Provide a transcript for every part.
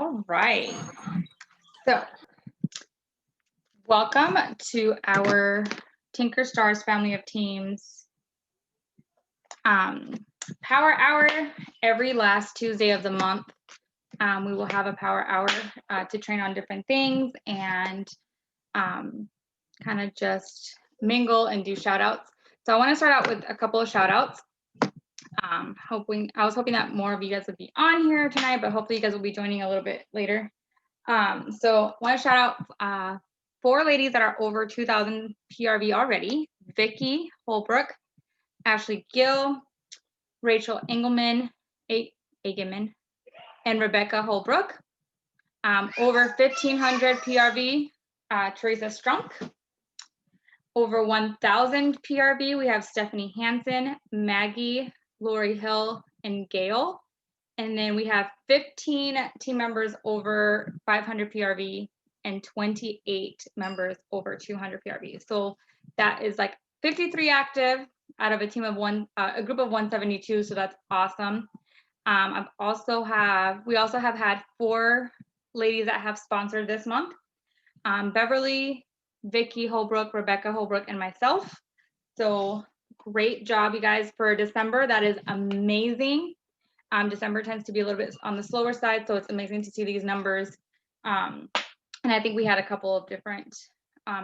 All right. So, welcome to our Tinker Stars family of teams Power Hour every last Tuesday of the month. We will have a Power Hour to train on different things and kind of just mingle and do shout outs. So I want to start out with a couple of shout outs. I was hoping that more of you guys would be on here tonight, but hopefully you guys will be joining a little bit later. So I want to shout out 4 ladies that are over 2,000 PRV already: Vicky Holbrook, Ashley Gill, Rachel Engelman, Egeman, and Rebecca Holbrook. Over 1,500 PRV, Teresa Strunk. Over 1,000 PRV, we have Stephanie Hansen, Maggie, Lori Hill, and Gail. And then we have 15 team members over 500 PRV and 28 members over 200 PRV. So that is like 53 active out of a team of a group of 172. So that's awesome. We also have had 4 ladies that have sponsored this month: Beverly, Vicky Holbrook, Rebecca Holbrook, and myself. So great job, you guys, for December. That is amazing. December tends to be a little bit on the slower side, so it's amazing to see these numbers. And I think we had a couple of different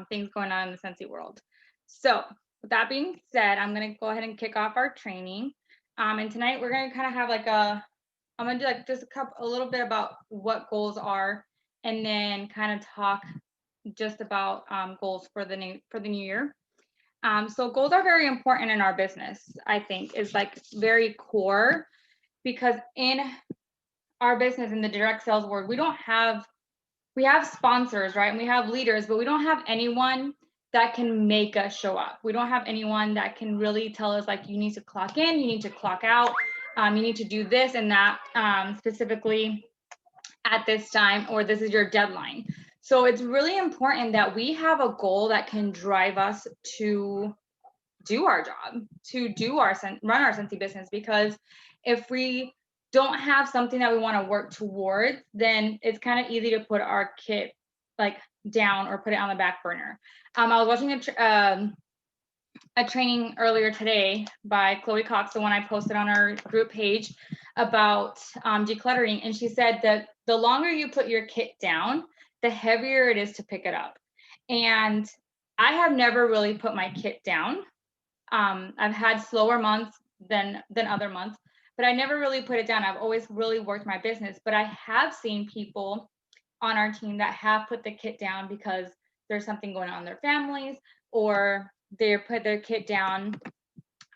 things going on in the Scentsy world. So with that being said, I'm going to go ahead and kick off our training. And tonight we're going to kind of have I'm going to do like just a little bit about what goals are, and then kind of talk just about goals for the new year. So goals are very important in our business. I think is like very core, because in our business, in the direct sales world, we have sponsors, right? And we have leaders, but we don't have anyone that can make us show up. We don't have anyone that can really tell us, like, you need to clock in, you need to clock out, you need to do this and that specifically at this time, or this is your deadline. So it's really important that we have a goal that can drive us to do our job, to run our Scentsy business, because if we don't have something that we want to work towards, then it's kind of easy to put our kit like down or put it on the back burner. I was watching a training earlier today by Chloe Cox, the one I posted on our group page, about decluttering, and she said that the longer you put your kit down, the heavier it is to pick it up. And I have never really put my kit down. I've had slower months than other months, but I never really put it down. I've always really worked my business, but I have seen people on our team that have put the kit down because there's something going on in their families, or they put their kit down,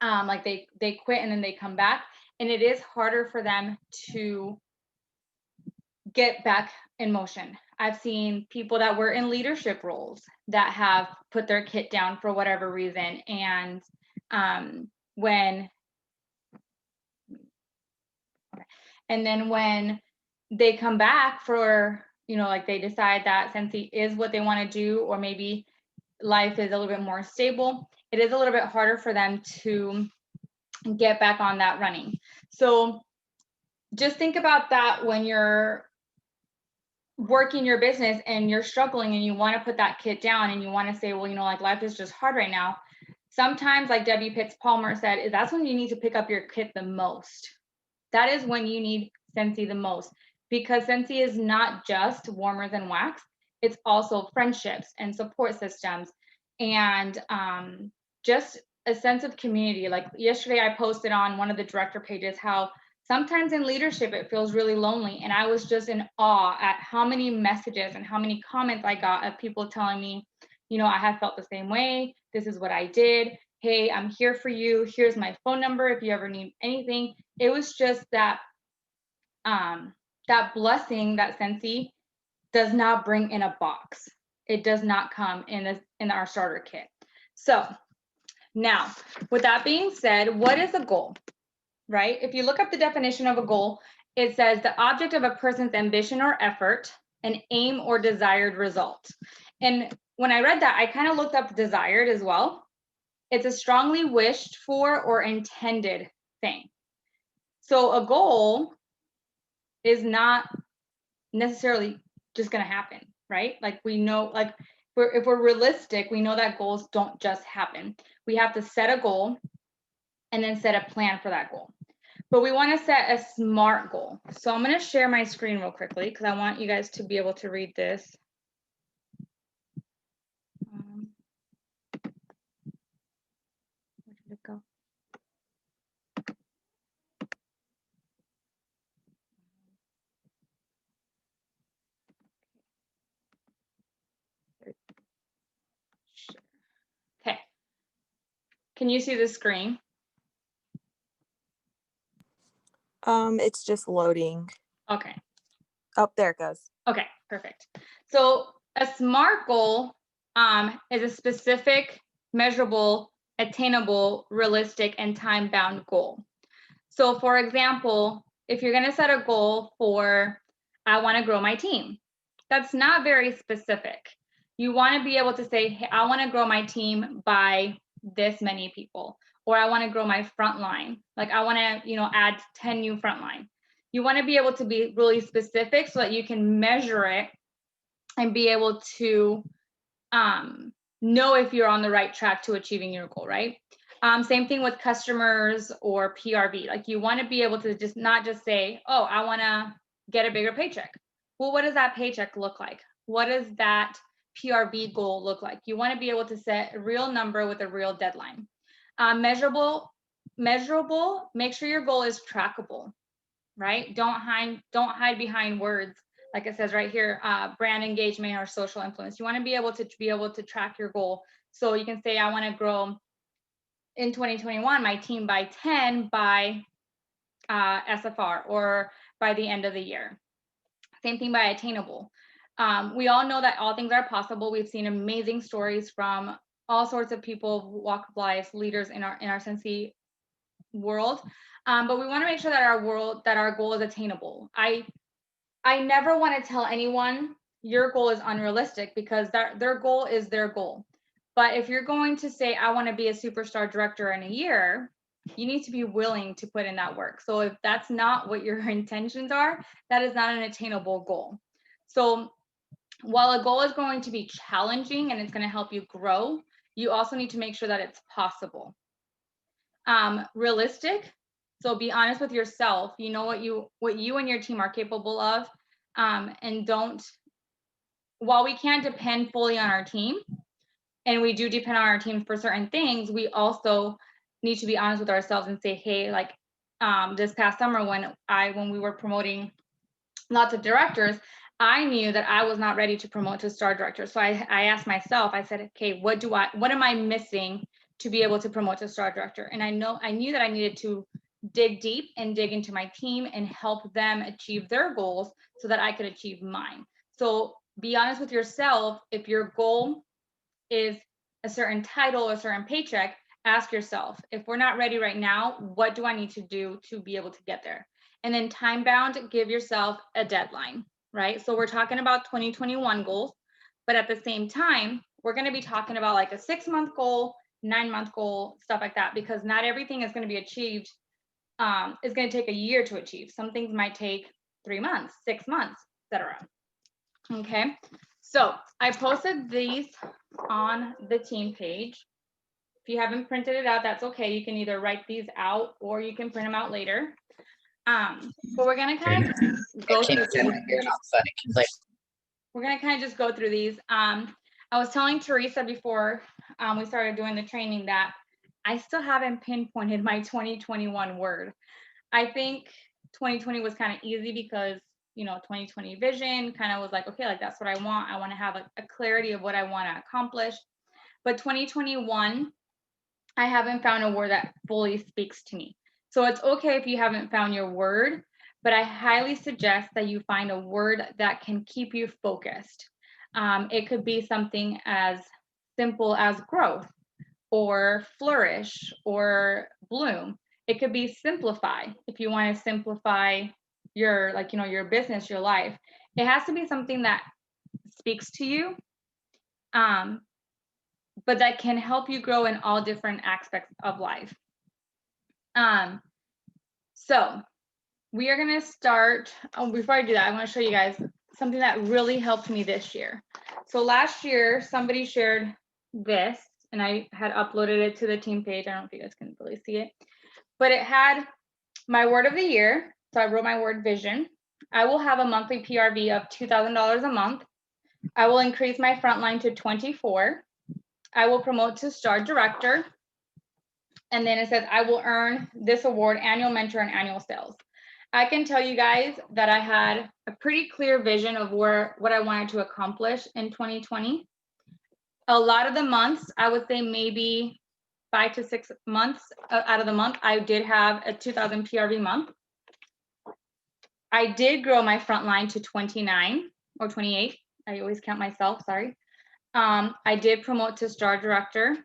like they quit and then they come back, and it is harder for them to get back in motion. I've seen people that were in leadership roles that have put their kit down for whatever reason, and when they come back for, like they decide that Scentsy is what they want to do, or maybe life is a little bit more stable, it is a little bit harder for them to get back on that running. So just think about that when you're working your business and you're struggling and you want to put that kit down and you want to say, well, like life is just hard right now. Sometimes, like Debbie Pitts Palmer said, that's when you need to pick up your kit the most. That is when you need Scentsy the most, because Scentsy is not just warmers and wax. It's also friendships and support systems, and just a sense of community. Like yesterday, I posted on one of the director pages how sometimes in leadership, it feels really lonely. And I was just in awe at how many messages and how many comments I got of people telling me, I have felt the same way. This is what I did. Hey, I'm here for you. Here's my phone number if you ever need anything. It was just that blessing that Scentsy does not bring in a box. It does not come in our starter kit. So now, with that being said, what is a goal, right? If you look up the definition of a goal, it says the object of a person's ambition or effort, an aim or desired result. And when I read that, I kind of looked up desired as well. It's a strongly wished for or intended thing. So a goal is not necessarily just going to happen, right? Like we know, like if we're realistic, we know that goals don't just happen. We have to set a goal and then set a plan for that goal. But we want to set a SMART goal. So I'm going to share my screen real quickly because I want you guys to be able to read this. Where did it go? Okay. Can you see the screen? It's just loading. Okay. Oh, there it goes. Okay, perfect. So a SMART goal is a specific, measurable, attainable, realistic, and time-bound goal. So for example, if you're going to set a goal for, I want to grow my team, that's not very specific. You want to be able to say, hey, I want to grow my team by this many people, or I want to grow my frontline. Like I want to, add 10 new frontline. You want to be able to be really specific so that you can measure it and be able to know if you're on the right track to achieving your goal, right? Same thing with customers or PRV. Like you want to be able to just not just say, oh, I want to get a bigger paycheck. Well, what does that paycheck look like? What does that PRV goal look like? You want to be able to set a real number with a real deadline. Measurable, make sure your goal is trackable, right? Don't hide behind words. Like it says right here, brand engagement or social influence. You want to be able to track your goal. So you can say, I want to grow in 2021, my team by 10 by SFR or by the end of the year. Same thing by attainable. We all know that all things are possible. We've seen amazing stories from all sorts of people, walk of life, leaders in our Sensei world. But we want to make sure that our goal is attainable. I never want to tell anyone your goal is unrealistic because their goal is their goal. But if you're going to say, I want to be a superstar director in a year, you need to be willing to put in that work. So if that's not what your intentions are, that is not an attainable goal. So while a goal is going to be challenging and it's going to help you grow, you also need to make sure that it's possible. Realistic. So be honest with yourself. You know what you and your team are capable of. And while we can't depend fully on our team, and we do depend on our team for certain things, we also need to be honest with ourselves and say, hey, like this past summer when we were promoting lots of directors, I knew that I was not ready to promote to star director. So I asked myself, I said, okay, what am I missing to be able to promote to star director? And I knew that I needed to dig deep and dig into my team and help them achieve their goals so that I could achieve mine. So be honest with yourself. If your goal is a certain title, a certain paycheck, ask yourself, if we're not ready right now, what do I need to do to be able to get there? And then time bound, give yourself a deadline, right? So we're talking about 2021 goals, but at the same time, we're going to be talking about like a 6-month goal, 9-month goal, stuff like that, because not everything is going to be achieved. It's going to take a year to achieve. Some things might take 3 months, 6 months, etc. Okay, so I posted these on the team page. If you haven't printed it out, that's okay. You can either write these out or you can print them out later. But we're gonna kind of go through these. We're gonna kind of just go through these. I was telling Teresa before we started doing the training that I still haven't pinpointed my 2021 word. I think 2020 was kind of easy because 2020 vision kind of was like, okay, like that's what I want. I want to have a clarity of what I want to accomplish. But 2021, I haven't found a word that fully speaks to me. So it's okay if you haven't found your word, but I highly suggest that you find a word that can keep you focused. It could be something as simple as growth or flourish or bloom. It could be simplify. If you want to simplify your your business, your life, it has to be something that speaks to you, but that can help you grow in all different aspects of life. So we are going to start. Oh, before I do that, I want to show you guys something that really helped me this year. So last year, somebody shared this, and I had uploaded it to the team page. I don't know if you guys can really see it, but it had my word of the year. So I wrote my word vision. I will have a monthly PRV of $2,000 a month. I will increase my frontline to 24. I will promote to star director. And then it says, I will earn this award, annual mentor and annual sales. I can tell you guys that I had a pretty clear vision of what I wanted to accomplish in 2020. A lot of the months, I would say maybe 5 to 6 months out of the month, I did have a 2,000 PRV month. I did grow my frontline to 29 or 28. I always count myself, sorry. I did promote to star director.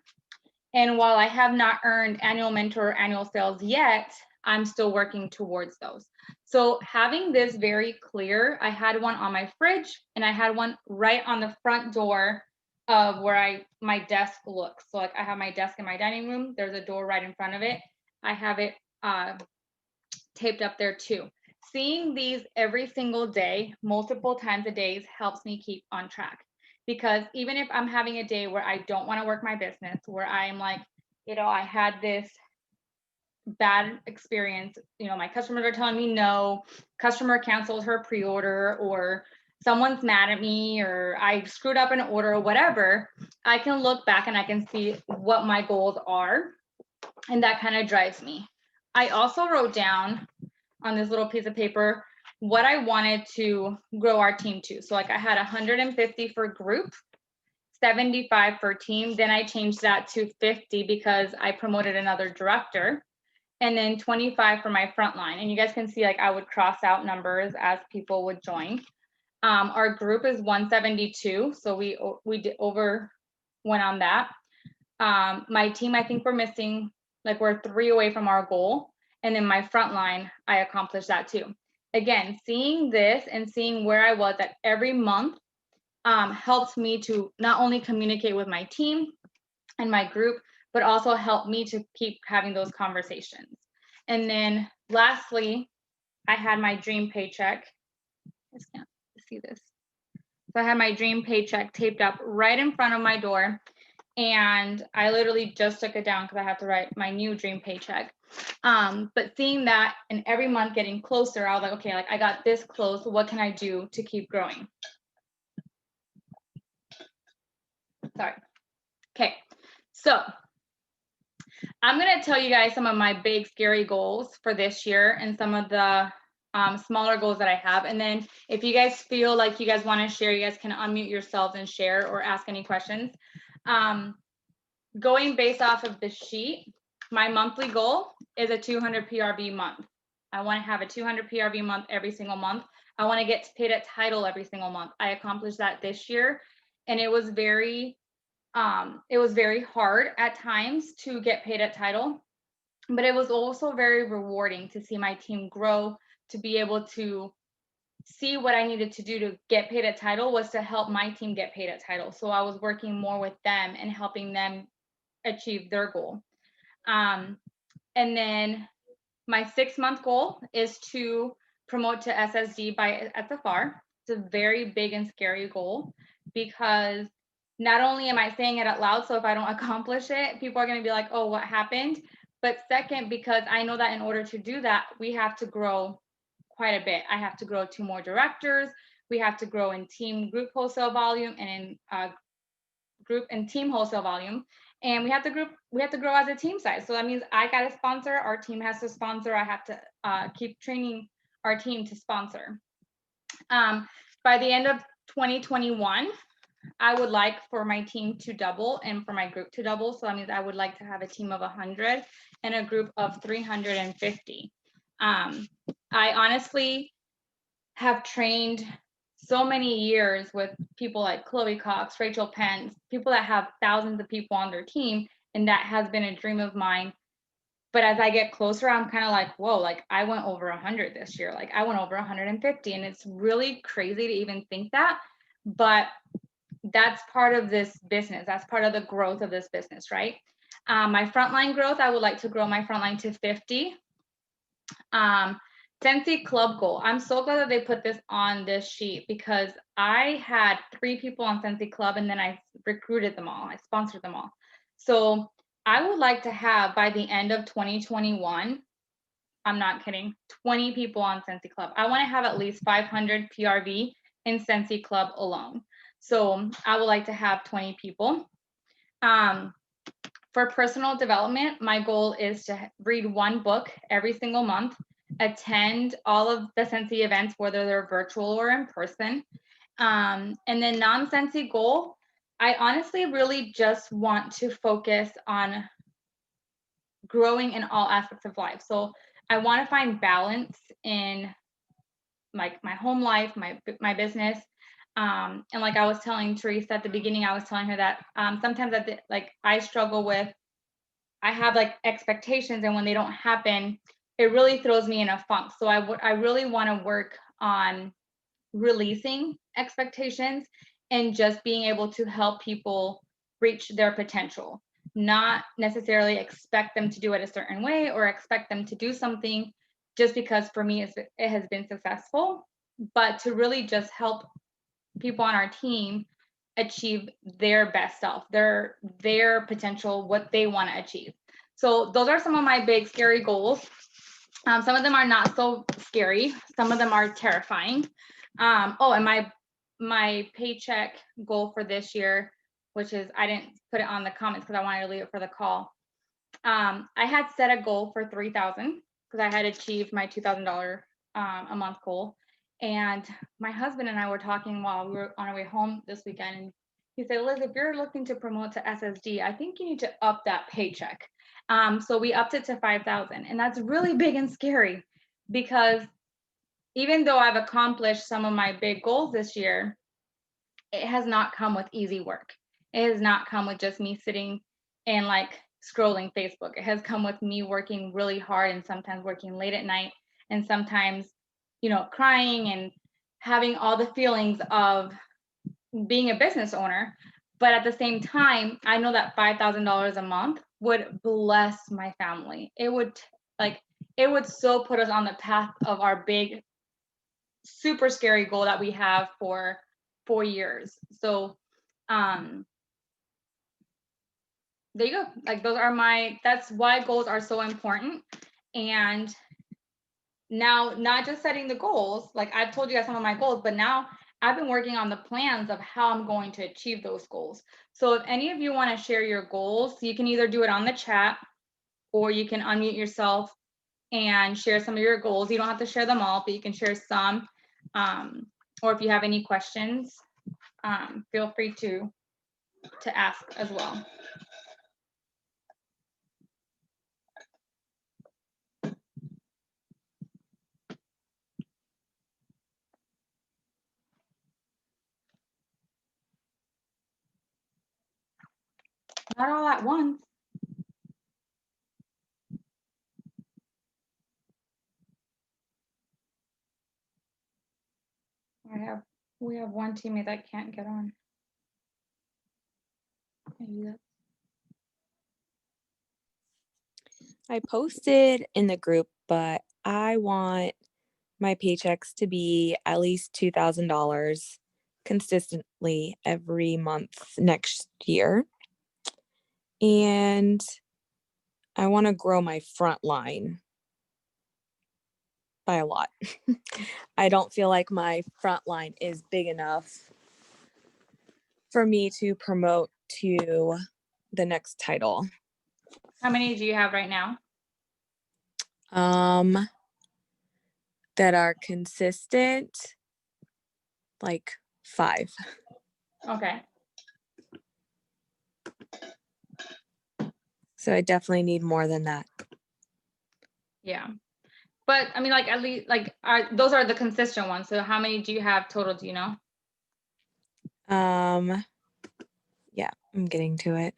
And while I have not earned annual mentor or annual sales yet, I'm still working towards those. So having this very clear, I had one on my fridge and I had one right on the front door of where my desk looks. So like I have my desk in my dining room. There's a door right in front of it. I have it taped up there too. Seeing these every single day, multiple times a day, helps me keep on track. Because even if I'm having a day where I don't want to work my business, where I'm like, I had this bad experience, my customers are telling me no, customer cancels her pre-order, or someone's mad at me, or I screwed up an order or whatever, I can look back and I can see what my goals are. And that kind of drives me. I also wrote down on this little piece of paper what I wanted to grow our team to. So like I had 150 for group, 75 for team. Then I changed that to 50 because I promoted another director, and then 25 for my frontline. And you guys can see like I would cross out numbers as people would join. Our group is 172. So we did went on that. My team, I think we're missing, like we're 3 away from our goal. And then my frontline, I accomplished that too. Again, seeing this and seeing where I was at every month helps me to not only communicate with my team and my group, but also help me to keep having those conversations. And then lastly, I had my dream paycheck. I just can't see this. So I had my dream paycheck taped up right in front of my door. And I literally just took it down because I have to write my new dream paycheck. But seeing that and every month getting closer, I was like, okay, like I got this close. What can I do to keep growing? Sorry. Okay, so I'm going to tell you guys some of my big scary goals for this year and some of the smaller goals that I have. And then if you guys feel like you guys want to share, you guys can unmute yourselves and share or ask any questions. Going based off of the sheet, my monthly goal is a 200 PRV month. I want to have a 200 PRV month every single month. I want to get paid at title every single month. I accomplished that this year, and it was very hard at times to get paid at title, but it was also very rewarding to see my team grow, to be able to see what I needed to do to get paid at title was to help my team get paid at title. So I was working more with them and helping them achieve their goal. And then my 6-month goal is to promote to SSD by SFR. It's a very big and scary goal because not only am I saying it out loud, so if I don't accomplish it, people are going to be like, oh, what happened? But second, because I know that in order to do that, we have to grow quite a bit. I have to grow 2 more directors. We have to grow in team group wholesale volume and in group and team wholesale volume. And we have to grow as a team size. So that means I got to sponsor, our team has to sponsor. I have to keep training our team to sponsor. By the end of 2021, I would like for my team to double and for my group to double. So that means I would like to have a team of 100 and a group of 350. I honestly have trained so many years with people like Chloe Cox, Rachel Pence, people that have thousands of people on their team, and that has been a dream of mine. But as I get closer, I'm kind of like, whoa, like I went over 100 this year, like I went over 150, and it's really crazy to even think that, but that's part of this business. That's part of the growth of this business, right? My frontline growth, I would like to grow my frontline to 50. Sensi Club goal. I'm so glad that they put this on this sheet because I had 3 people on Sensi Club and then I recruited them all. I sponsored them all. So I would like to have by the end of 2021, I'm not kidding, 20 people on Sensi Club. I want to have at least 500 PRV in Sensi Club alone. So I would like to have 20 people. For personal development, my goal is to read 1 book every single month, attend all of the Sensi events, whether they're virtual or in person. And then non-Sensi goal, I honestly really just want to focus on growing in all aspects of life. So I want to find balance in like my home life, my business. And like I was telling Teresa at the beginning, I was telling her that sometimes I struggle with, I have like expectations, and when they don't happen, it really throws me in a funk. So I really want to work on releasing expectations and just being able to help people reach their potential, not necessarily expect them to do it a certain way or expect them to do something just because for me it has been successful, but to really just help people on our team achieve their best self, their potential, what they want to achieve. So those are some of my big scary goals. Some of them are not so scary. Some of them are terrifying. Oh, and my paycheck goal for this year, which is, I didn't put it on the comments because I wanted to leave it for the call. I had set a goal for $3,000 because I had achieved my $2,000 a month goal. And my husband and I were talking while we were on our way home this weekend, and he said, Liz, if you're looking to promote to SSD, I think you need to up that paycheck. So we upped it to 5,000, and that's really big and scary because even though I've accomplished some of my big goals this year, it has not come with easy work. It has not come with just me sitting and like scrolling Facebook. It has come with me working really hard and sometimes working late at night and sometimes, crying and having all the feelings of being a business owner. But at the same time, I know that $5,000 a month would bless my family. It would so put us on the path of our big, super scary goal that we have for 4 years. So there you go. Like that's why goals are so important. And now, not just setting the goals, like I've told you guys some of my goals, but now I've been working on the plans of how I'm going to achieve those goals. So if any of you want to share your goals, you can either do it on the chat or you can unmute yourself and share some of your goals. You don't have to share them all, but you can share some. Or if you have any questions, feel free to ask as well. Not all at once. We have one teammate that can't get on. I posted in the group, but I want my paychecks to be at least $2,000 consistently every month next year. And I want to grow my Frontline by a lot. I don't feel like my Frontline is big enough for me to promote to the next title. How many do you have right now? That are consistent, like 5. Okay. So I definitely need more than that. Yeah. But I mean, like, at least, like, those are the consistent ones. So how many do you have total? Do you know? Yeah, I'm getting to it.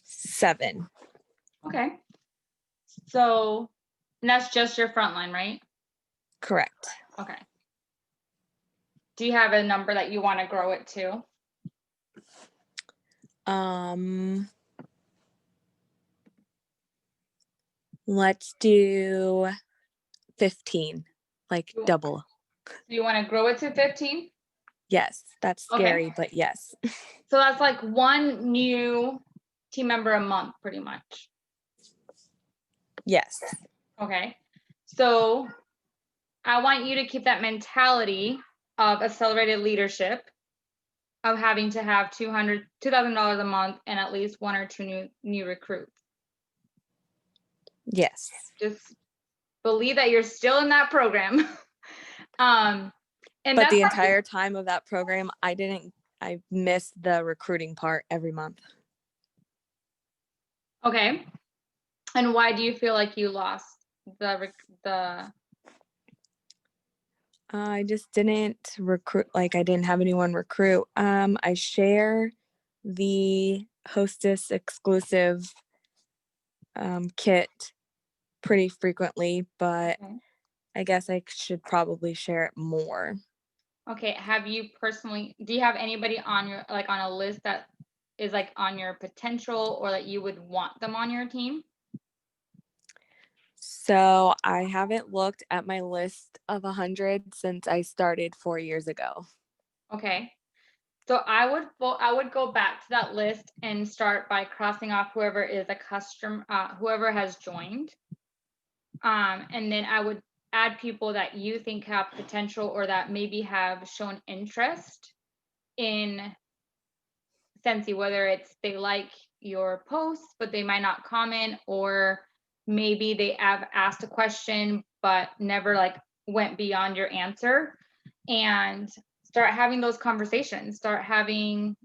Seven. Okay. So, and that's just your Frontline, right? Correct. Okay. Do you have a number that you want to grow it to? Let's do 15, like You- double. So you want to grow it to 15? Yes, that's Okay. scary, but yes. So that's like one new team member a month, pretty much. Yes. Okay. So I want you to keep that mentality of accelerated leadership, of having to have $2,000 a month and at least one or two new recruits. Yes. Just believe that you're still in that program. And But that's the like, entire time of that program, I missed the recruiting part every month. okay. And why do you feel like you lost the I just didn't recruit, like I didn't have anyone recruit. I share the Hostess exclusive kit pretty frequently, but okay. I guess I should probably share it more. Okay, have you personally, do you have anybody on your, like on a list that is like on your potential or that you would want them on your team? So I haven't looked at my list of 100 since I started 4 years ago. Okay. So I would go back to that list and start by crossing off whoever is a customer, whoever has joined. And then I would add people that you think have potential or that maybe have shown interest in Scentsy, whether it's they like your posts, but they might not comment, or maybe they have asked a question, but never like went beyond your answer. And start having those conversations. Start having,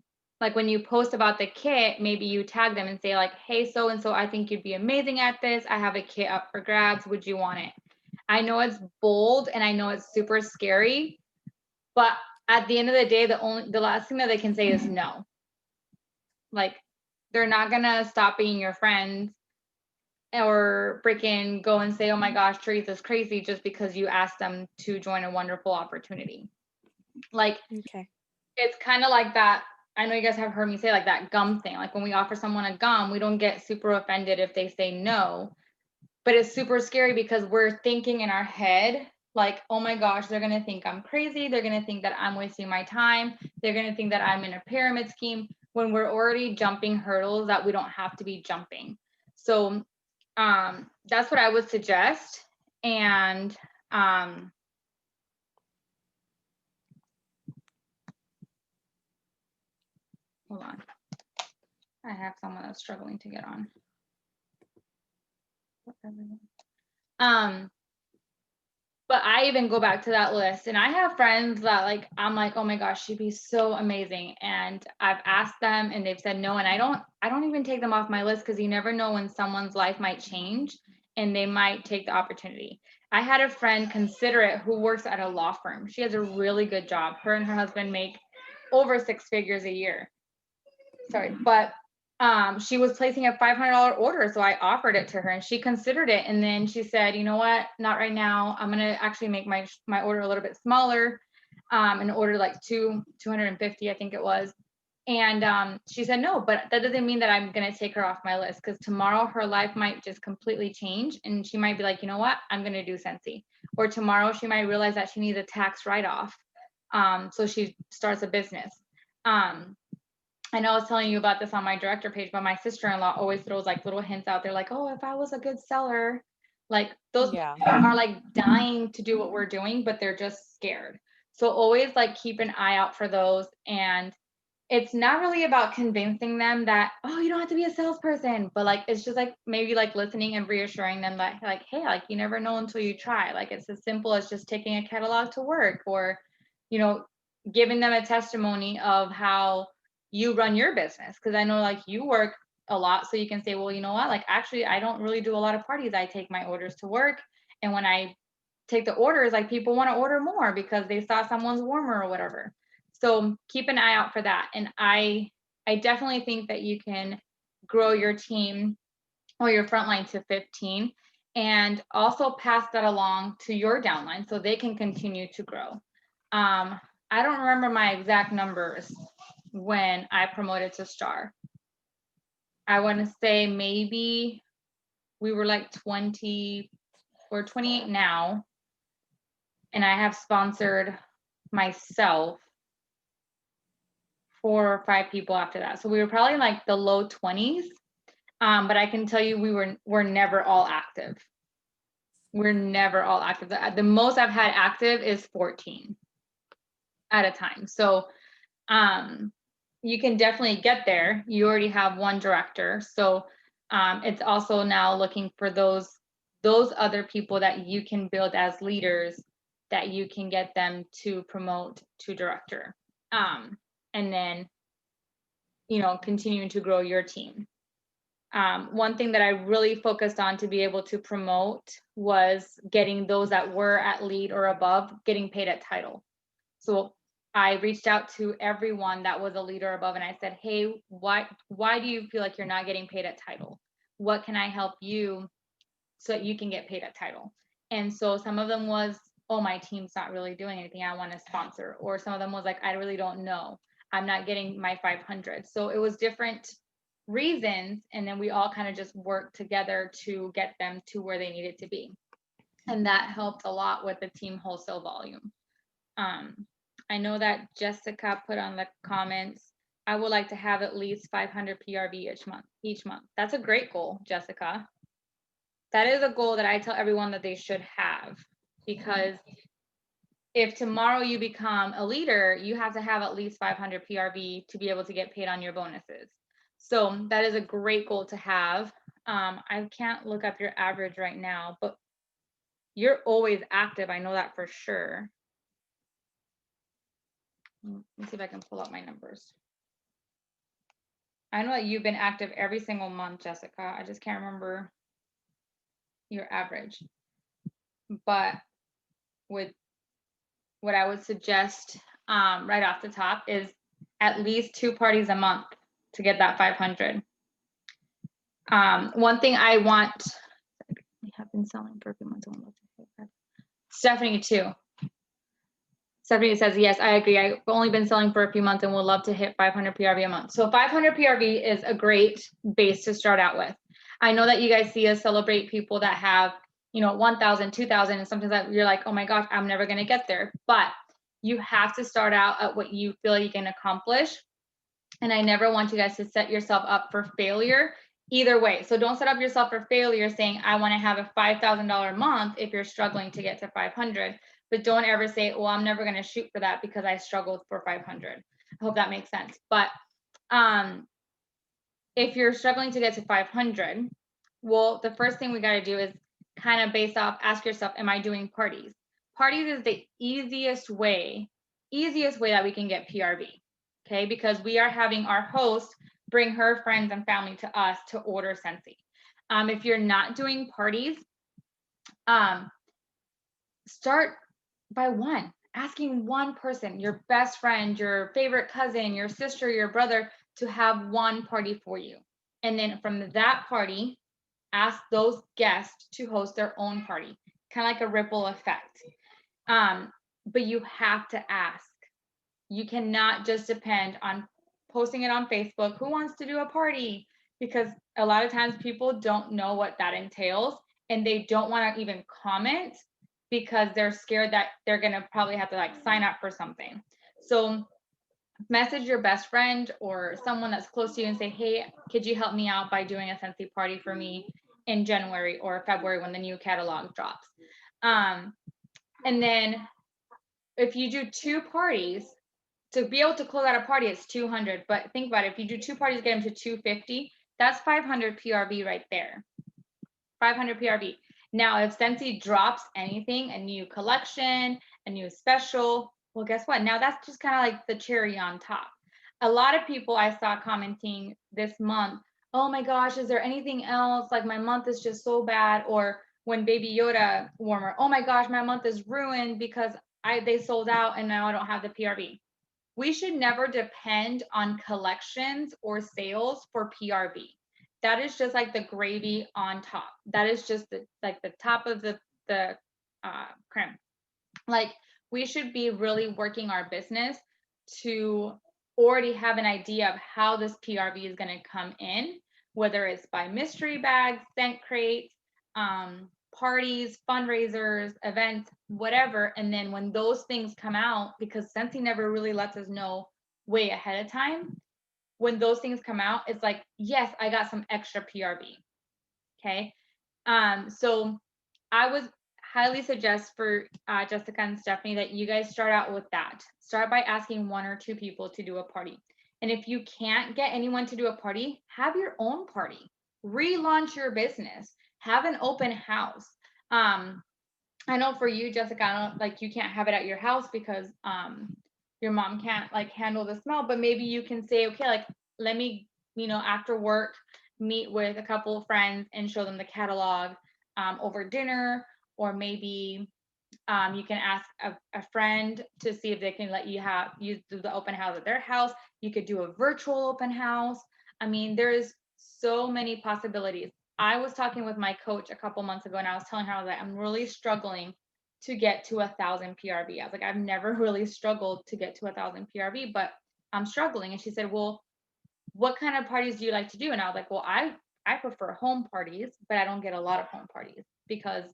like when you post about the kit, maybe you tag them and say like, hey, so and so, I think you'd be amazing at this. I have a kit up for grabs. Would you want it? I know it's bold and I know it's super scary, but at the end of the day, the last thing that they can say is no. Like, they're not gonna stop being your friends or freaking go and say, oh my gosh, Teresa's crazy just because you asked them to join a wonderful opportunity. Like, Okay. it's kind of like that. I know you guys have heard me say like that gum thing. Like when we offer someone a gum, we don't get super offended if they say no, but it's super scary because we're thinking in our head, like, oh my gosh, they're going to think I'm crazy. They're going to think that I'm wasting my time. They're going to think that I'm in a pyramid scheme when we're already jumping hurdles that we don't have to be jumping. So that's what I would suggest. And hold on. I have someone that's struggling to get on. But I even go back to that list and I have friends that like, I'm like, oh my gosh, she'd be so amazing. And I've asked them and they've said no. And I don't even take them off my list because you never know when someone's life might change and they might take the opportunity. I had a friend, consider it, who works at a law firm. She has a really good job. Her and her husband make over 6 figures a year. Sorry, but she was placing a $500 order, so I offered it to her and she considered it. And then she said, you know what, not right now. I'm gonna actually make my order a little bit smaller, and order like 250, I think it was. And she said no, but that doesn't mean that I'm gonna take her off my list, because tomorrow her life might just completely change and she might be like, you know what, I'm gonna do Scentsy. Or tomorrow she might realize that she needs a tax write-off, so she starts a business. I know I was telling you about this on my director page, but my sister-in-law always throws like little hints out there, like, oh, if I was a good seller, like those Yeah. people are like dying to do what we're doing, but they're just scared. So always like keep an eye out for those. And it's not really about convincing them that, oh, you don't have to be a salesperson, but like it's just like maybe like listening and reassuring them that like, hey, like you never know until you try. Like it's as simple as just taking a catalog to work, or, you know, giving them a testimony of how you run your business. Cause I know like you work a lot. So you can say, well, you know what? Like actually I don't really do a lot of parties. I take my orders to work. And when I take the orders, like people want to order more because they saw someone's warmer or whatever. So keep an eye out for that. And I definitely think that you can grow your team or your frontline to 15. and also pass that along to your downline so they can continue to grow. I don't remember my exact numbers when I promoted to star. I want to say maybe we were like 20 or 28 now, and I have sponsored myself 4 or 5 people after that. So we were probably like the low 20s. But I can tell you we're never all active. We're never all active. The most I've had active is 14 at a time. So you can definitely get there. You already have one director. So it's also now looking for those other people that you can build as leaders, that you can get them to promote to director. And then, continuing to grow your team. One thing that I really focused on to be able to promote was getting those that were at lead or above getting paid at title. So I reached out to everyone that was a leader above, and I said, hey, why do you feel like you're not getting paid at title? What can I help you so that you can get paid at title? And so some of them was, oh, my team's not really doing anything, I want to sponsor. Or some of them was like, I really don't know, I'm not getting my 500. So it was different reasons, and then we all kind of just worked together to get them to where they needed to be. And that helped a lot with the team wholesale volume. I know that Jessica put on the comments, I would like to have at least 500 PRV each month. That's a great goal, Jessica. That is a goal that I tell everyone that they should have, because if tomorrow you become a leader, you have to have at least 500 PRV to be able to get paid on your bonuses. So that is a great goal to have. I can't look up your average right now, but you're always active. I know that for sure. Let me see if I can pull up my numbers. I know that you've been active every single month, Jessica. I just can't remember your average. But with what I would suggest right off the top is at least 2 parties a month to get that 500. One thing I want, we have been selling for a few months. Stephanie too. Stephanie says, yes, I agree. I've only been selling for a few months and would love to hit 500 PRV a month. So 500 PRV is a great base to start out with. I know that you guys see us celebrate people that have, 1,000, 2,000, and sometimes that you're like, oh my gosh, I'm never going to get there. But you have to start out at what you feel you can accomplish. And I never want you guys to set yourself up for failure either way. So don't set up yourself for failure saying, I want to have a $5,000 month if you're struggling to get to 500. But don't ever say, well, I'm never going to shoot for that because I struggled for 500. I hope that makes sense. But if you're struggling to get to 500, well, the first thing we got to do is kind of based off, ask yourself, am I doing parties? Parties is the easiest way that we can get PRV. Okay, because we are having our host bring her friends and family to us to order Scentsy. If you're not doing parties, start by asking one person, your best friend, your favorite cousin, your sister, your brother, to have one party for you. And then from that party, ask those guests to host their own party, kind of like a ripple effect. But you have to ask. You cannot just depend on posting it on Facebook. Who wants to do a party? Because a lot of times people don't know what that entails, and they don't want to even comment because they're scared that they're going to probably have to sign up for something. So message your best friend or someone that's close to you and say, hey, could you help me out by doing a Scentsy party for me in January or February when the new catalog drops? And then if you do 2 parties, to be able to close out a party, it's 200. But think about it. If you do 2 parties, get them to 250, that's 500 PRV right there. 500 PRV. Now, if Scentsy drops anything, a new collection, a new special, well, guess what? Now that's just kind of like the cherry on top. A lot of people I saw commenting this month, oh my gosh, is there anything else? Like my month is just so bad. Or when Baby Yoda warmer, oh my gosh, my month is ruined because they sold out and now I don't have the PRV. We should never depend on collections or sales for PRV. that is just like the gravy on top. That is just the top of the creme. Like, we should be really working our business to already have an idea of how this PRV is going to come in, whether it's by mystery bags, scent crates, parties, fundraisers, events, whatever. And then when those things come out, because Scentsy never really lets us know way ahead of time, when those things come out, it's like, yes, I got some extra PRV. Okay. So I would highly suggest for Jessica and Stephanie that you guys start out with that. Start by asking 1 or 2 people to do a party. And if you can't get anyone to do a party, have your own party. Relaunch your business. Have an open house. I know for you, Jessica, I don't, like, you can't have it at your house because your mom can't like handle the smell, but maybe you can say, okay, like, let me, after work, meet with a couple of friends and show them the catalog over dinner, or maybe you can ask a friend to see if they can let you do the open house at their house. You could do a virtual open house. I mean, there's so many possibilities. I was talking with my coach a couple months ago, and I was telling her that I'm really struggling to get to 1,000 PRV. I was like, I've never really struggled to get to 1,000 PRV, but I'm struggling. And she said, well, what kind of parties do you like to do? And I was like, well, I prefer home parties, but I don't get a lot of home parties because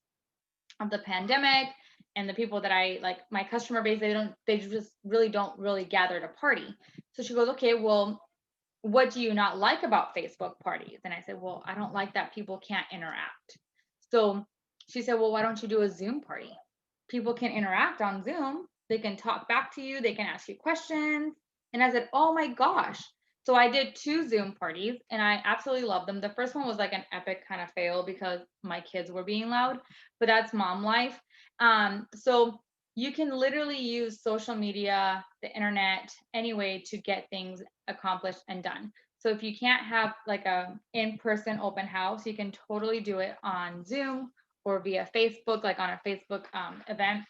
of the pandemic, and the people that I like, my customer base, they just really don't really gather to party. So she goes, okay, well, what do you not like about Facebook parties? And I said, well, I don't like that people can't interact. So she said, well, why don't you do a Zoom party? People can interact on Zoom. They can talk back to you. They can ask you questions. And I said, oh my gosh. So I did 2 Zoom parties and I absolutely loved them. The first one was like an epic kind of fail because my kids were being loud, but that's mom life. So you can literally use social media, the internet, any way to get things accomplished and done. So if you can't have like a in-person open house, you can totally do it on Zoom or via Facebook, like on a Facebook event,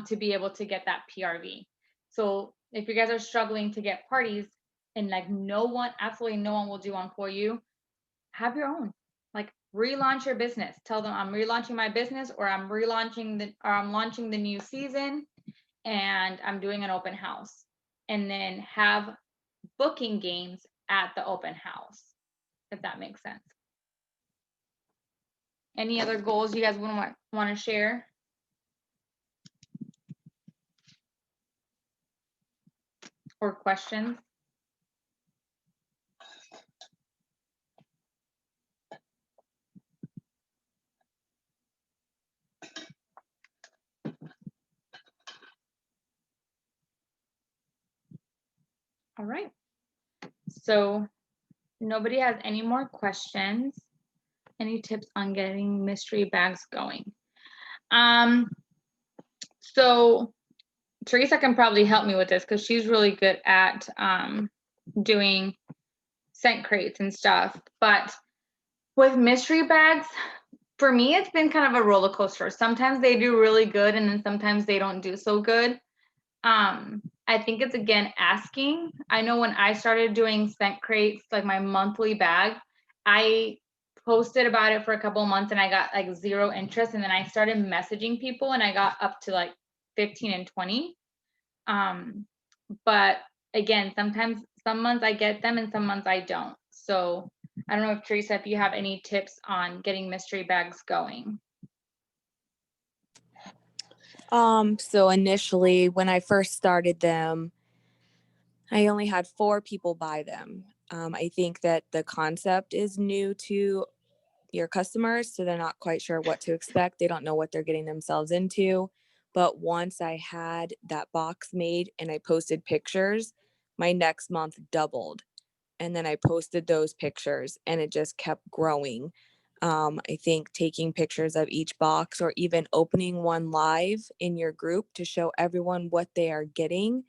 to be able to get that PRV. So if you guys are struggling to get parties and like absolutely no one will do one for you, have your own. Like, relaunch your business. Tell them, I'm relaunching my business, or I'm launching the new season, and I'm doing an open house. And then have booking games at the open house, if that makes sense. Any other goals you guys want to share? Or questions? All right. So nobody has any more questions. Any tips on getting mystery bags going? So Teresa can probably help me with this because she's really good at doing scent crates and stuff. But with mystery bags, for me, it's been kind of a roller coaster. Sometimes they do really good, and then sometimes they don't do so good. I think it's, again, asking. I know when I started doing scent crates, like my monthly bag, I posted about it for a couple of months and I got like 0 interest. And then I started messaging people and I got up to like 15 and 20. But again, sometimes some months I get them and some months I don't. So I don't know if Teresa, if you have any tips on getting mystery bags going. So initially when I first started them, I only had 4 people buy them. I think that the concept is new to your customers, so they're not quite sure what to expect. They don't know what they're getting themselves into. But once I had that box made and I posted pictures, my next month doubled. And then I posted those pictures and it just kept growing. I think taking pictures of each box or even opening one live in your group to show everyone what they are getting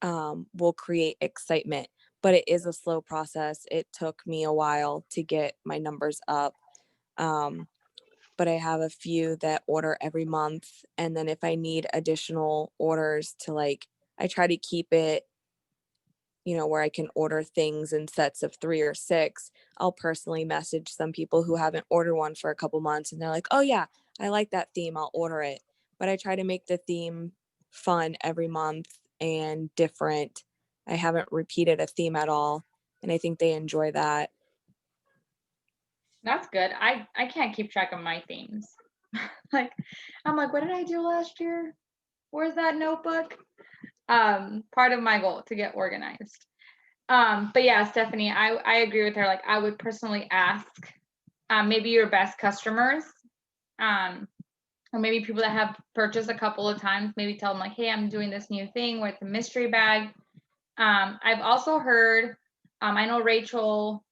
will create excitement. But it is a slow process. It took me a while to get my numbers up. But I have a few that order every month. And then if I need additional orders to, like, I try to keep it where I can order things in sets of 3 or 6, I'll personally message some people who haven't ordered one for a couple months, and they're like, "Oh yeah, I like that theme, I'll order it." But I try to make the theme fun every month and different. I haven't repeated a theme at all, and I think they enjoy that. That's good. I can't keep track of my themes. Like, I'm like, what did I do last year? Where's that notebook? Part of my goal to get organized. But yeah, Stephanie, I agree with her. Like, I would personally ask maybe your best customers, or maybe people that have purchased a couple of times, maybe tell them like, hey, I'm doing this new thing where it's a mystery bag. I've also heard, I know Rachel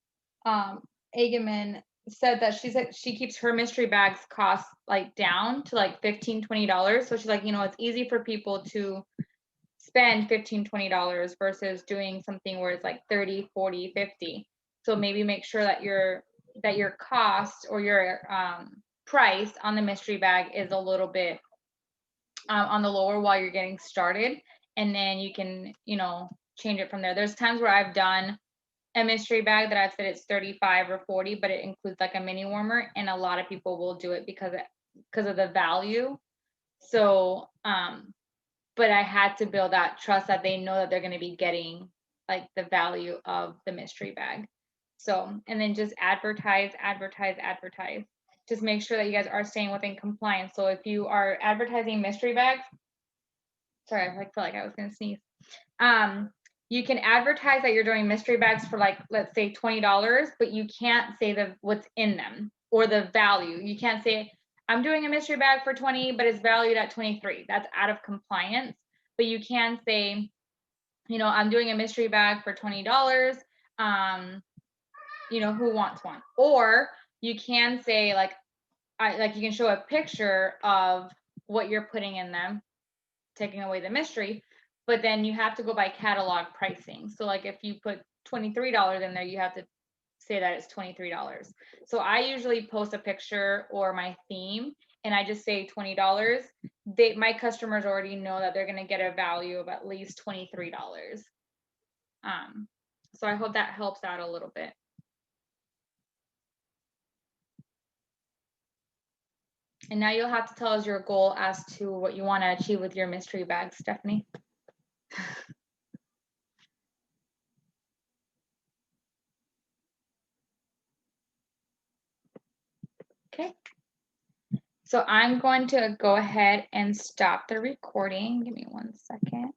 Eigenman said that she keeps her mystery bags cost like down to like $15-$20. So she's like, it's easy for people to spend $15-$20 versus doing something where it's like 30, 40, 50. So maybe make sure that your cost or your price on the mystery bag is a little bit on the lower while you're getting started, and then you can change it from there. There's times where I've done a mystery bag that I've said it's 35 or 40, but it includes like a mini warmer, and a lot of people will do it because of the value. So but I had to build that trust that they know that they're going to be getting like the value of the mystery bag. So, and then just advertise. Just make sure that you guys are staying within compliance. So if you are advertising mystery bags, sorry, I feel like I was going to sneeze. You can advertise that you're doing mystery bags for like, let's say $20, but you can't say what's in them or the value. You can't say, I'm doing a mystery bag for 20, but it's valued at 23. That's out of compliance. But you can say, I'm doing a mystery bag for $20. Who wants one? Or you can say like you can show a picture of what you're putting in them, taking away the mystery, but then you have to go by catalog pricing. So like if you put $23 in there, you have to say that it's $23. So I usually post a picture or my theme and I just say $20. My customers already know that they're going to get a value of at least $23. So I hope that helps out a little bit. And now you'll have to tell us your goal as to what you want to achieve with your mystery bag, Stephanie. Okay. So I'm going to go ahead and stop the recording. Give me 1 second.